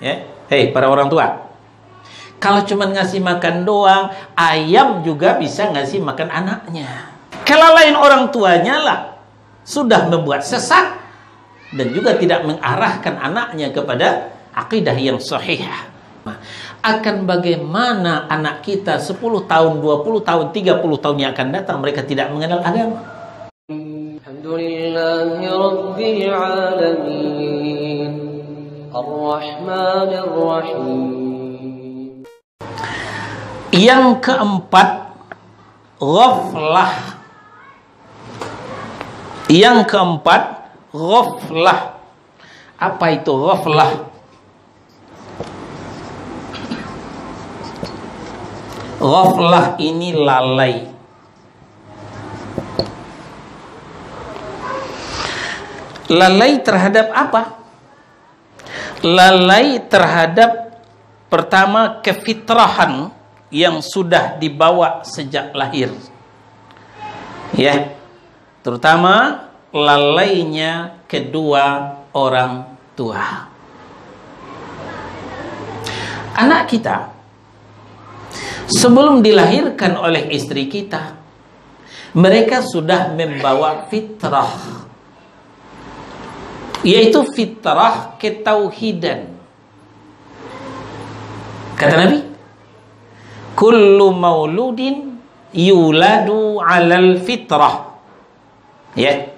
Ya, hei para orang tua. Kalau cuma ngasih makan doang, ayam juga bisa ngasih makan anaknya. Kelalaian orang tuanya lah sudah membuat sesat dan juga tidak mengarahkan anaknya kepada akidah yang sahih. Akan bagaimana anak kita 10 tahun, 20 tahun, 30 tahun yang akan datang mereka tidak mengenal agama. Alhamdulillahi Rabbil Alamin Ar-Rahmanir Rahim. Yang keempat, ghaflah. Yang keempat, ghaflah. Apa itu ghaflah? Ghaflah ini lalai. Lalai terhadap apa? Lalai terhadap pertama kefitrahan yang sudah dibawa sejak lahir. Ya. Terutama lalainya kedua orang tua. Anak kita sebelum dilahirkan oleh istri kita, mereka sudah membawa fitrah, yaitu fitrah ketauhidan. Kata Nabi, kullu mauludin yuladu alal fitrah. Ya,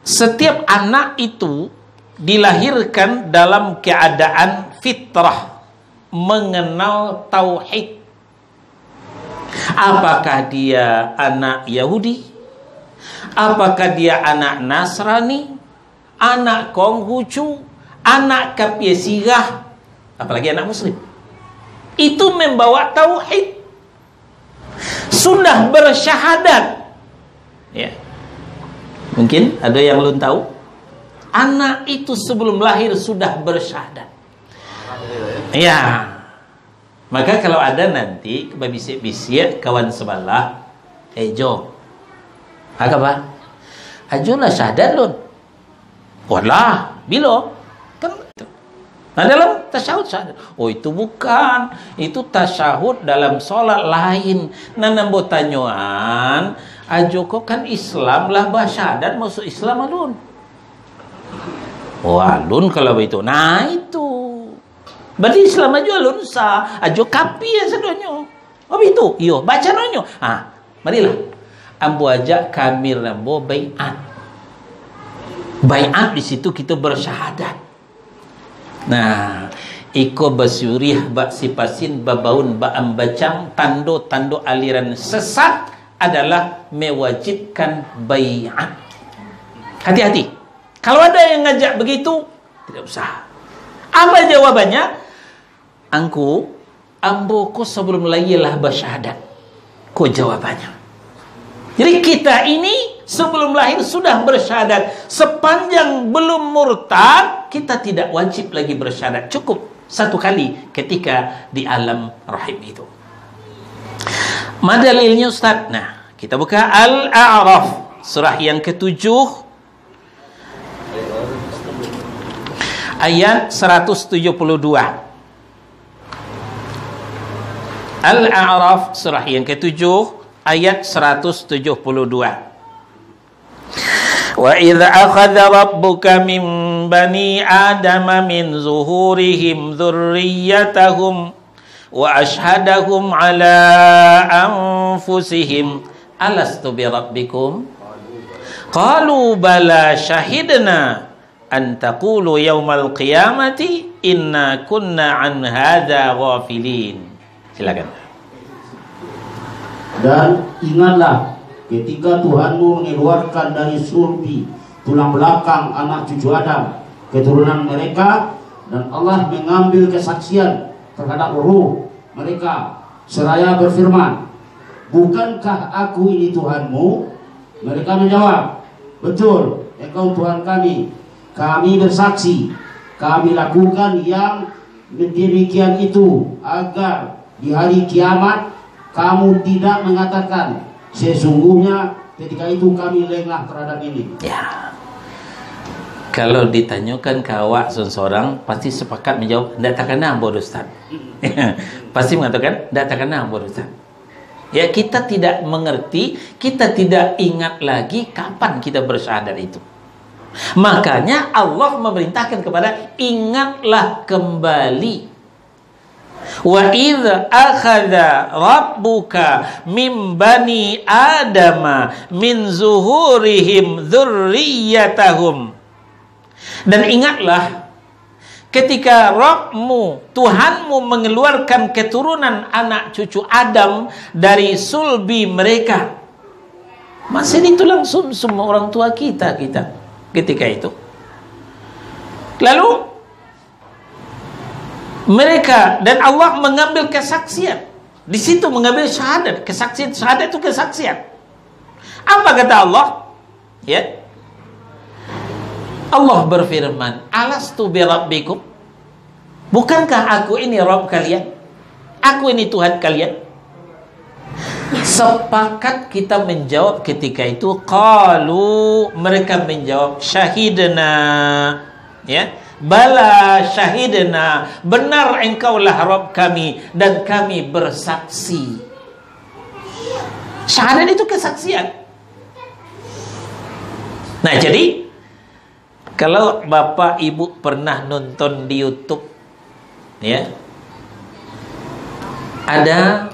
setiap anak itu dilahirkan dalam keadaan fitrah, mengenal tauhid. Apakah dia anak Yahudi? Apakah dia anak Nasrani? Anak Konghucu? Anak Kapiesirah? Apalagi anak Muslim? Itu membawa tauhid. Sudah bersyahadat. Ya. Mungkin ada yang belum tahu. Anak itu sebelum lahir sudah bersyahadat. Ya. Maka kalau ada nanti bisik-bisik kawan sebelah, Jo, apa? Ajo lah syahadat lun. Walah, bilo. Kan nah, dalam tasyahud syahadat. Oh itu bukan, itu tasyahud dalam solat lain. Nanam botanyaan, ajo kok kan Islam lah syahadat masuk Islam alun. Wah, alun kalau begitu. Nah itu. Berarti Islam aja alun sah, ajo kapi ya sedonyo. Oh itu, iyo baca nonyo. Ah, marilah. Ambo ajak kami rambo baiat. Baiat di situ kita bersyahadat. Nah, iko basyurih bak sipasin babaun ba ambacang tando-tando aliran sesat adalah mewajibkan baiat. Hati-hati. Kalau ada yang ngajak begitu, tidak usah. Apa jawabannya? Amboku sebelum layalah bersyahadat. Ko jawabannya. Jadi kita ini sebelum lahir sudah bersyahadat. Sepanjang belum murtad, kita tidak wajib lagi bersyahadat. Cukup satu kali ketika di alam rahim itu. Madalilnya Ustaz. Nah, kita buka Al-A'raf, surah yang ke-7, ayat 172. Al-A'raf surah yang ke-7 ayat 172. Wa idza akhadha rabbuka min bani adama min zuhurihim dzurriyyatahum wa ashhadahum ala anfusihim alastu bi rabbikum qalu bala shahidna an taqulu yaumal qiyamati inna kunna an hadza ghafilin. Silakan. Dan ingatlah ketika Tuhanmu mengeluarkan dari sulbi tulang belakang anak cucu Adam keturunan mereka, dan Allah mengambil kesaksian terhadap ruh mereka seraya berfirman, bukankah aku ini Tuhanmu? Mereka menjawab, betul, engkau Tuhan kami. Kami bersaksi, kami lakukan yang demikian itu agar di hari kiamat kamu tidak mengatakan sesungguhnya ketika itu kami lengah terhadap ini. Ya. Kalau ditanyakan ke awak seseorang, pasti sepakat menjawab, tidak terkena bodoh Ustaz. Pasti mengatakan, tidak terkena bodoh Ustaz. Ya, kita tidak mengerti, kita tidak ingat lagi kapan kita bersyahadat itu. Makanya Allah memerintahkan kepada ingatlah kembali. Wa idza akhadha rabbuka min bani adama min zuhurihim dzurriyyatahum. Dan ingatlah ketika Rabbmu, Tuhanmu mengeluarkan keturunan anak cucu Adam dari sulbi mereka. Masih di tulang sumsum orang tua kita ketika itu. Lalu mereka dan Allah mengambil kesaksian. Di situ mengambil syahadat, kesaksian. Syahadat itu kesaksian. Apa kata Allah? Ya. Allah berfirman, alastu bi rabbikum? Bukankah aku ini Rabb kalian? Aku ini Tuhan kalian? Sepakat kita menjawab ketika itu. Qalu, mereka menjawab, syahidna. Ya, bala syahidna, benar engkaulah Rabb kami dan kami bersaksi. Syahadat itu kesaksian. Nah, jadi kalau bapak ibu pernah nonton di YouTube, ya, ada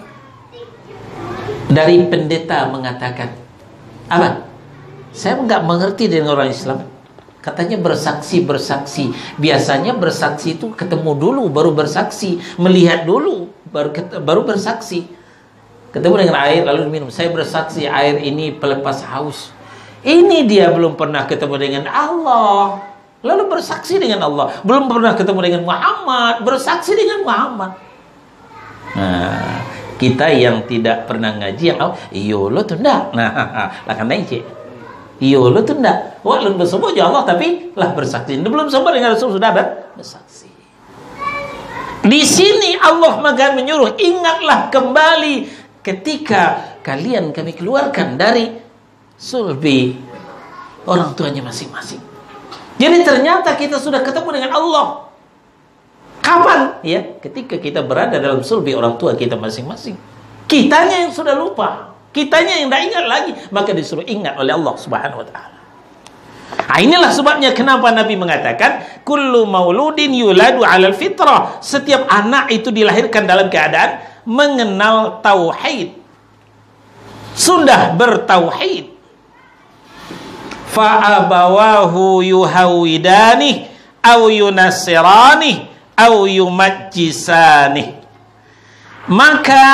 dari pendeta mengatakan, apa? Saya nggak mengerti dengan orang Islam. Katanya bersaksi. Biasanya bersaksi itu ketemu dulu baru bersaksi, melihat dulu baru bersaksi. Ketemu dengan air lalu minum. Saya bersaksi air ini pelepas haus. Ini dia belum pernah ketemu dengan Allah, lalu bersaksi dengan Allah. Belum pernah ketemu dengan Muhammad, bersaksi dengan Muhammad. Nah, kita yang tidak pernah ngaji, yang iyo lo tu ndak. Nah, lah kan cik. Iyo lo tu ndak. Wah, lu bersebut ya Allah tapi lah bersaksi. Belum sempat dengan Rasul sudah bersaksi. Di sini Allah makan menyuruh, ingatlah kembali ketika kalian kami keluarkan dari sulbi orang tuanya masing-masing. Jadi ternyata kita sudah ketemu dengan Allah. Kapan? Ya, ketika kita berada dalam sulbi orang tua kita masing-masing. Kitanya yang sudah lupa, kitanya yang tidak ingat lagi, maka disuruh ingat oleh Allah Subhanahu wa taala. Nah, inilah sebabnya kenapa Nabi mengatakan kullu mauludin yuladu 'alal fitrah. Setiap anak itu dilahirkan dalam keadaan mengenal tauhid. Sudah bertauhid. Fa'abawahu yuhawidani au yunassirani au yumajjisani. Maka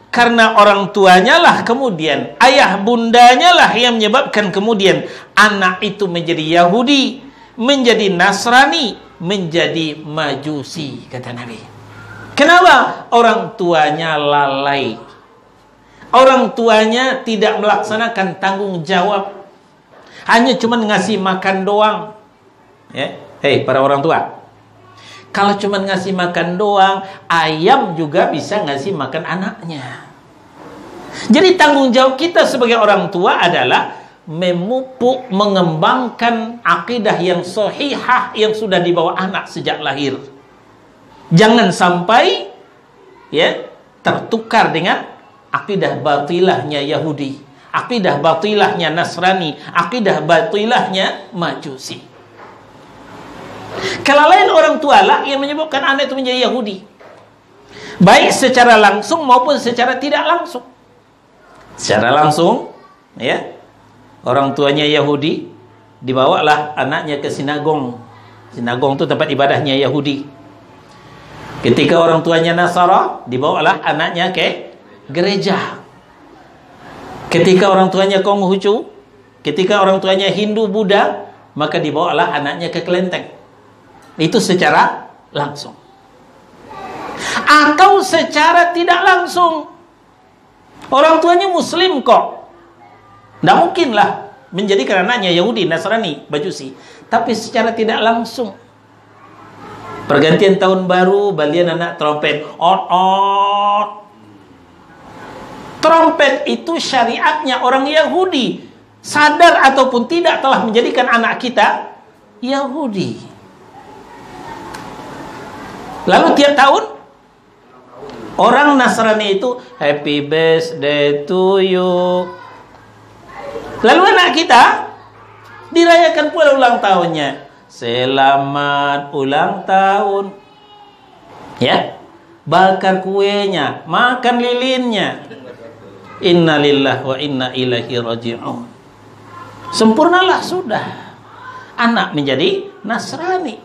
karena orang tuanya lah kemudian, ayah bundanya lah yang menyebabkan kemudian anak itu menjadi Yahudi, menjadi Nasrani, menjadi Majusi, kata Nabi. Kenapa? Orang tuanya lalai. Orang tuanya tidak melaksanakan tanggung jawab. Hanya cuma ngasih makan doang. Ya, hei para orang tua. Kalau cuma ngasih makan doang, ayam juga bisa ngasih makan anaknya. Jadi tanggung jawab kita sebagai orang tua adalah memupuk, mengembangkan akidah yang sahihah yang sudah dibawa anak sejak lahir. Jangan sampai ya tertukar dengan akidah batilahnya Yahudi, akidah batilahnya Nasrani, akidah batilahnya Majusi. Kelalaian orang tua lah yang menyebabkan anak itu menjadi Yahudi, baik secara langsung maupun secara tidak langsung. Secara langsung, ya, orang tuanya Yahudi, dibawalah anaknya ke sinagong. Sinagong itu tempat ibadahnya Yahudi. Ketika orang tuanya Nasara, dibawalah anaknya ke gereja. Ketika orang tuanya Konghucu, ketika orang tuanya Hindu Buddha, maka dibawalah anaknya ke kelenteng. Itu secara langsung. Atau secara tidak langsung. Orang tuanya Muslim kok, tidak mungkinlah menjadikan anaknya Yahudi, Nasrani, Majusi. Tapi secara tidak langsung. Pergantian tahun baru, balian anak trompet. Ot. Trompet itu syariatnya orang Yahudi. Sadar ataupun tidak telah menjadikan anak kita Yahudi. Lalu tiap tahun orang Nasrani itu happy birthday to you. Lalu anak kita dirayakan pula ulang tahunnya. Selamat ulang tahun. Ya. Bakar kuenya, makan lilinnya. Innalillahi wa inna ilaihi raji'un. Sempurnalah sudah anak menjadi Nasrani.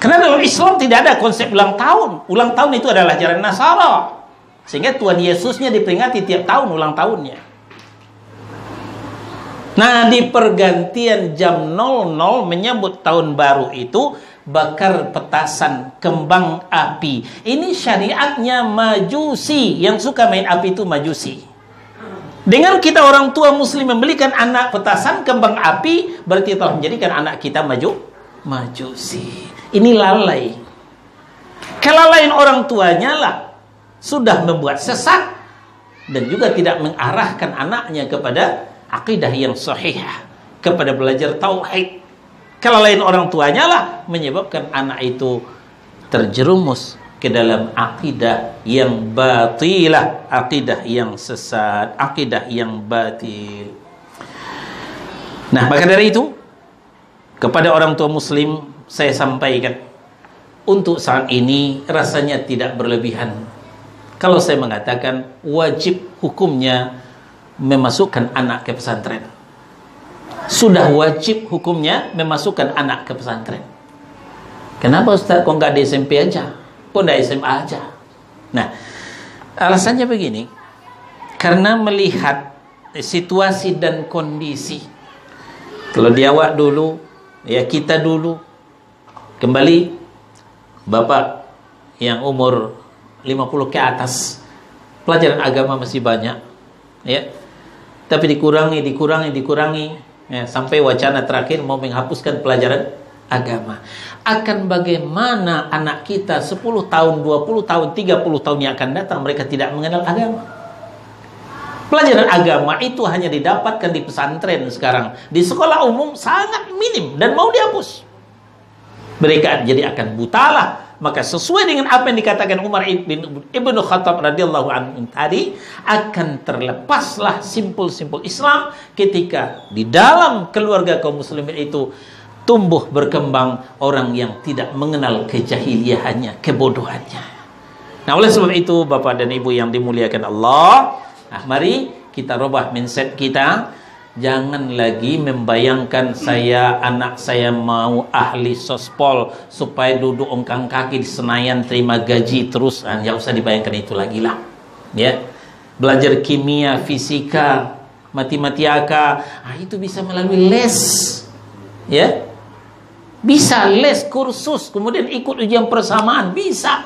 Karena dalam Islam tidak ada konsep ulang tahun. Ulang tahun itu adalah ajaran Nasara. Sehingga Tuhan Yesusnya diperingati tiap tahun ulang tahunnya. Nah, di pergantian jam 00 menyambut tahun baru itu bakar petasan kembang api. Ini syariatnya Majusi. Yang suka main api itu Majusi. Dengan kita orang tua muslim membelikan anak petasan kembang api, berarti telah menjadikan anak kita Majusi. Ini lalai. Kelalaian orang tuanya lah sudah membuat sesat dan juga tidak mengarahkan anaknya kepada akidah yang sahih, kepada belajar tauhid. Kelalaian orang tuanya lah menyebabkan anak itu terjerumus ke dalam akidah yang batilah, akidah yang sesat, akidah yang batil. Nah, maka dari itu kepada orang tua muslim saya sampaikan, untuk saat ini rasanya tidak berlebihan kalau saya mengatakan wajib hukumnya memasukkan anak ke pesantren. Sudah wajib hukumnya memasukkan anak ke pesantren. Kenapa Ustaz? Kok nggak di SMP aja? Kok nggak SMA aja? Nah, alasannya begini. Karena melihat situasi dan kondisi. Kalau di awak dulu, ya kita dulu, kembali bapak yang umur 50 ke atas, pelajaran agama masih banyak, ya. Tapi dikurangi, ya, sampai wacana terakhir mau menghapuskan pelajaran agama. Akan bagaimana anak kita 10 tahun, 20 tahun, 30 tahun yang akan datang mereka tidak mengenal agama. Pelajaran agama itu hanya didapatkan di pesantren sekarang. Di sekolah umum sangat minim dan mau dihapus. Mereka jadi akan butalah. Maka sesuai dengan apa yang dikatakan Umar ibn Khattab radhiyallahu anhu tadi, akan terlepaslah simpul-simpul Islam ketika di dalam keluarga kaum muslimin itu tumbuh berkembang orang yang tidak mengenal kejahiliahannya, kebodohannya. Nah, oleh sebab itu Bapak dan Ibu yang dimuliakan Allah, nah, mari kita rubah mindset kita. Jangan lagi membayangkan anak saya mau ahli sospol supaya duduk ongkang kaki di Senayan terima gaji terus. Jangan usah dibayangkan itu lagi lah. Ya, belajar kimia, fisika, matematika, itu bisa melalui les. Ya, bisa les kursus, kemudian ikut ujian persamaan, bisa.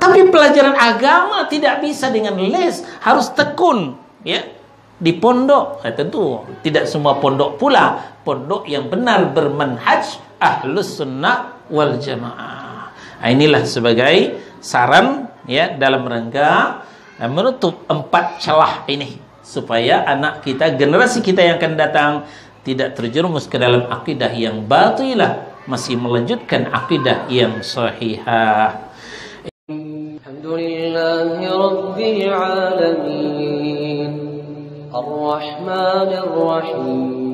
Tapi pelajaran agama tidak bisa dengan les, harus tekun. Ya. Di pondok, tentu tidak semua pondok pula, pondok yang benar bermanhaj Ahlus Sunnah wal Jamaah. Inilah sebagai saran ya dalam rangka menutup 4 celah ini supaya anak kita, generasi kita yang akan datang tidak terjerumus ke dalam akidah yang batilah, masih melanjutkan akidah yang sahihah. Alhamdulillahi Rabbil Alamin. الرحمن الرحيم